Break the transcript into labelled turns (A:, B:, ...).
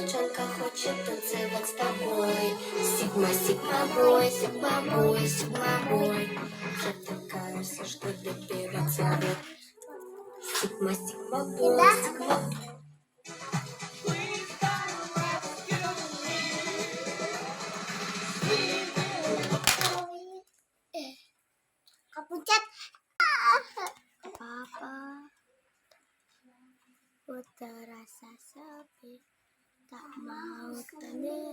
A: девчонка хочет танцевать с тобой. Сигма, сигма, бой, сигма, бой, сигма, бой. Что-то кажется, что добиваться вот. Сигма, сигма, бой, сигма.
B: Kapucat.
A: Papa, putra rasa sapi, tak mau tanya